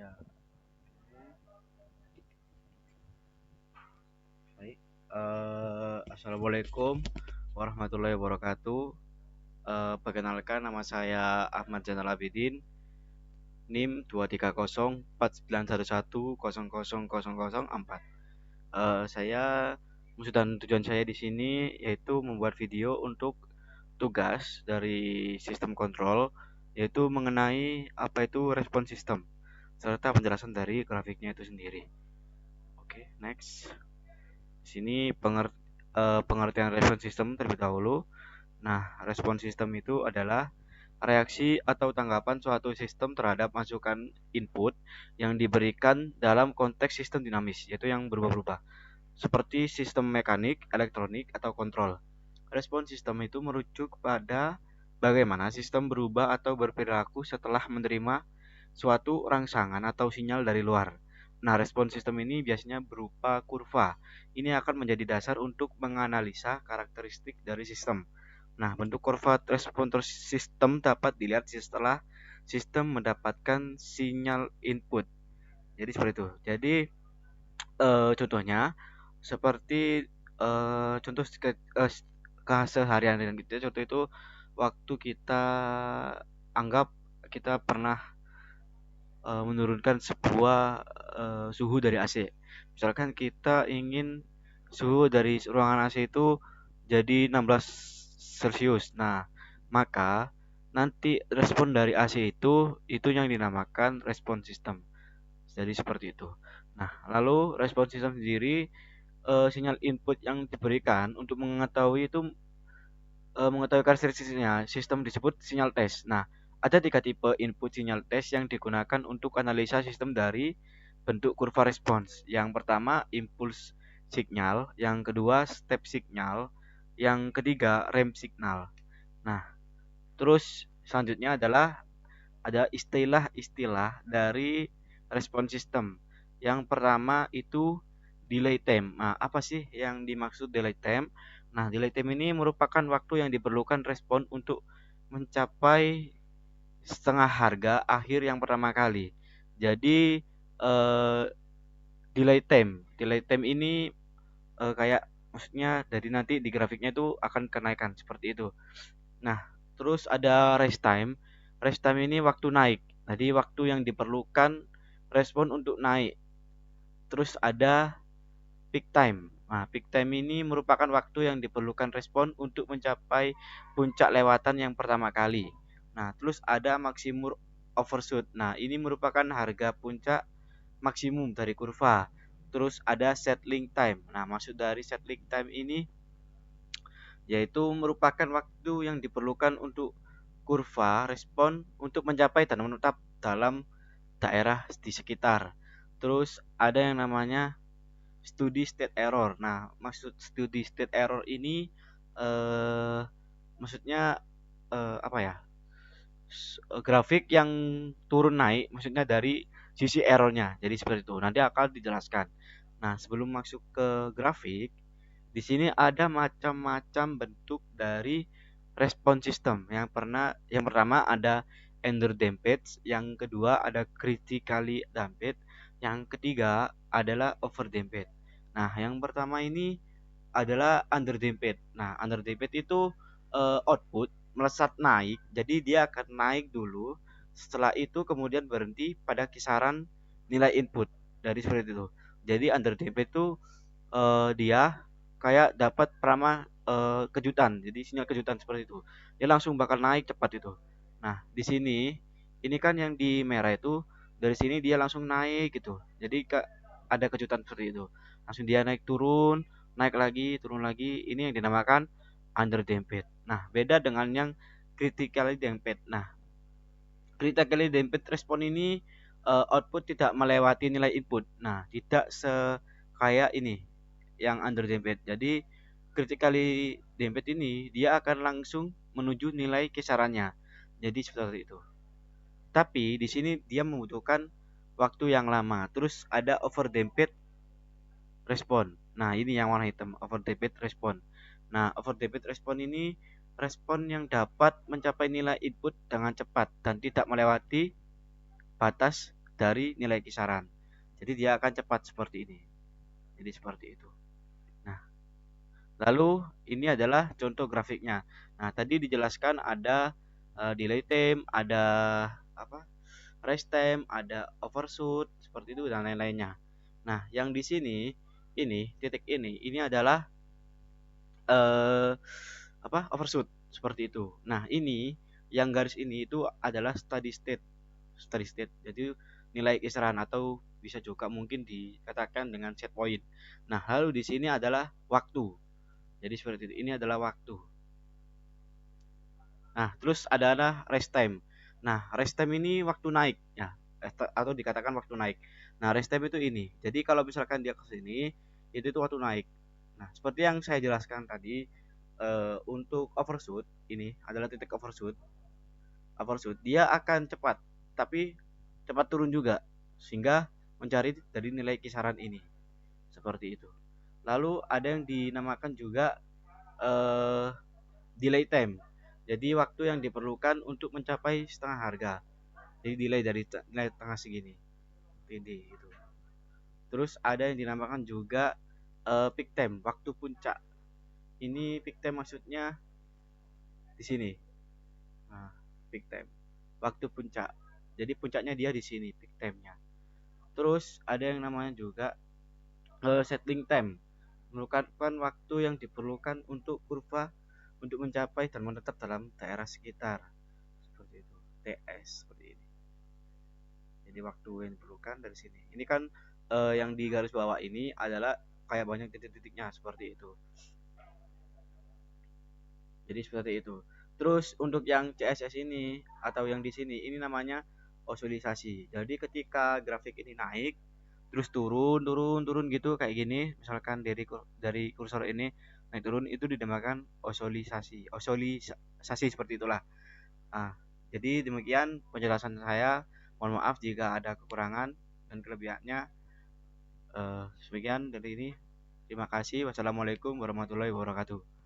Ya, baik. Assalamualaikum warahmatullahi wabarakatuh. Perkenalkan nama saya Ahmad Zainal Abidin, NIM 2304911000004. Saya maksud dan tujuan saya di sini yaitu membuat video untuk tugas dari sistem kontrol, yaitu mengenai apa itu respon sistem serta penjelasan dari grafiknya itu sendiri. Oke, next. Sini pengertian respon sistem terlebih dahulu. Nah, respon sistem itu adalah reaksi atau tanggapan suatu sistem terhadap masukan input yang diberikan dalam konteks sistem dinamis, yaitu yang berubah-ubah, seperti sistem mekanik, elektronik, atau kontrol. Respon sistem itu merujuk pada bagaimana sistem berubah atau berperilaku setelah menerima suatu rangsangan atau sinyal dari luar. Nah, respon sistem ini biasanya berupa kurva. Ini akan menjadi dasar untuk menganalisa karakteristik dari sistem. Nah, bentuk kurva respon sistem dapat dilihat setelah sistem mendapatkan sinyal input. Jadi seperti itu. Jadi contohnya seperti contoh keseharian gitu ya. Contoh itu waktu kita anggap kita pernah menurunkan sebuah suhu dari AC. Misalkan kita ingin suhu dari ruangan AC itu jadi 16 Celcius. Nah, maka nanti respon dari AC itu yang dinamakan respon sistem. Jadi seperti itu. Nah, lalu respon sistem sendiri sinyal input yang diberikan untuk mengetahui karakteristiknya sistem disebut sinyal tes. Nah, ada tiga tipe input sinyal tes yang digunakan untuk analisa sistem dari bentuk kurva respons. Yang pertama impulse signal, yang kedua step signal, yang ketiga ramp signal. Nah, terus selanjutnya adalah ada istilah-istilah dari respon sistem. Yang pertama itu delay time. Nah, apa sih yang dimaksud delay time? Nah, delay time ini merupakan waktu yang diperlukan respon untuk mencapai setengah harga akhir yang pertama kali. Jadi eh, delay time ini kayak maksudnya dari nanti di grafiknya itu akan kenaikan seperti itu. Nah, terus ada rest time. Rest time ini waktu naik. Jadi waktu yang diperlukan respon untuk naik. Terus ada peak time. Nah, peak time ini merupakan waktu yang diperlukan respon untuk mencapai puncak lewatan yang pertama kali. Nah, terus ada maksimum overshoot. Nah, ini merupakan harga puncak maksimum dari kurva. Terus ada settling time. Nah, maksud dari settling time ini yaitu merupakan waktu yang diperlukan untuk kurva respon untuk mencapai dan menetap dalam daerah di sekitar. Terus ada yang namanya steady state error. Nah, maksud steady state error ini eh, maksudnya apa ya? Grafik yang turun naik, maksudnya dari sisi errornya. Jadi seperti itu. Nanti akan dijelaskan. Nah, sebelum masuk ke grafik, di sini ada macam-macam bentuk dari respon sistem. Yang pertama ada underdamped, yang kedua ada critically damped, yang ketiga adalah overdamped. Nah, yang pertama ini adalah underdamped. Nah, underdamped itu output melesat naik, jadi dia akan naik dulu. Setelah itu kemudian berhenti pada kisaran nilai input dari seperti itu. Jadi underdamped itu dia kayak dapat kejutan. Jadi sinyal kejutan seperti itu. Dia langsung bakal naik cepat itu. Nah, di sini ini kan yang di merah itu dari sini dia langsung naik gitu. Jadi ada kejutan seperti itu. Langsung dia naik turun, naik lagi, turun lagi. Ini yang dinamakan underdamped. Nah, beda dengan yang critically damped. Nah, critically damped respon ini output tidak melewati nilai input. Nah, tidak kayak ini yang underdamped. Jadi critically damped ini dia akan langsung menuju nilai kisarannya. Jadi seperti itu. Tapi di sini dia membutuhkan waktu yang lama. Terus ada overdamped respon. Nah, ini yang warna hitam, overdamped respon. Nah, overdamped respon ini respon yang dapat mencapai nilai input dengan cepat dan tidak melewati batas dari nilai kisaran. Jadi dia akan cepat seperti ini. Jadi seperti itu. Nah, lalu ini adalah contoh grafiknya. Nah, tadi dijelaskan ada delay time, ada apa? Rest time, ada overshoot, seperti itu dan lain-lainnya. Nah, yang di sini ini titik ini adalah eh overshoot seperti itu. Nah, ini yang garis ini itu adalah steady state. Steady state. Jadi nilai kisaran atau bisa juga mungkin dikatakan dengan set point. Nah, lalu di sini adalah waktu. Jadi seperti itu. Ini adalah waktu. Nah, terus ada rest time. Nah, rest time ini waktu naik ya, atau dikatakan waktu naik. Nah, rest time itu ini. Jadi kalau misalkan dia ke sini, itu waktu naik. Nah, seperti yang saya jelaskan tadi, untuk overshoot ini adalah titik overshoot. Overshoot dia akan cepat, tapi cepat turun juga sehingga mencari dari nilai kisaran ini. Seperti itu. Lalu ada yang dinamakan juga eh, delay time. Jadi waktu yang diperlukan untuk mencapai setengah harga. Jadi delay dari nilai tengah segini. Ini itu. Terus ada yang dinamakan juga peak time, waktu puncak. Ini peak time maksudnya di sini. Nah, peak time. Waktu puncak. Jadi puncaknya dia di sini peak time-nya. Terus ada yang namanya juga settling time. Merupakan waktu yang diperlukan untuk kurva untuk mencapai dan menetap dalam daerah sekitar. Seperti itu. TS seperti ini. Jadi waktu yang diperlukan dari sini. Ini kan yang di garis bawah ini adalah kayak banyak titik-titiknya seperti itu. Jadi seperti itu. Terus untuk yang CSS ini atau yang di sini ini namanya oscilisasi. Jadi ketika grafik ini naik terus turun turun turun gitu kayak gini, misalkan dari kursor ini naik turun, itu dinamakan oscilisasi seperti itulah. Ah, jadi demikian penjelasan saya. Mohon maaf jika ada kekurangan dan kelebihannya. Demikian dari ini. Terima kasih. Wassalamualaikum warahmatullahi wabarakatuh.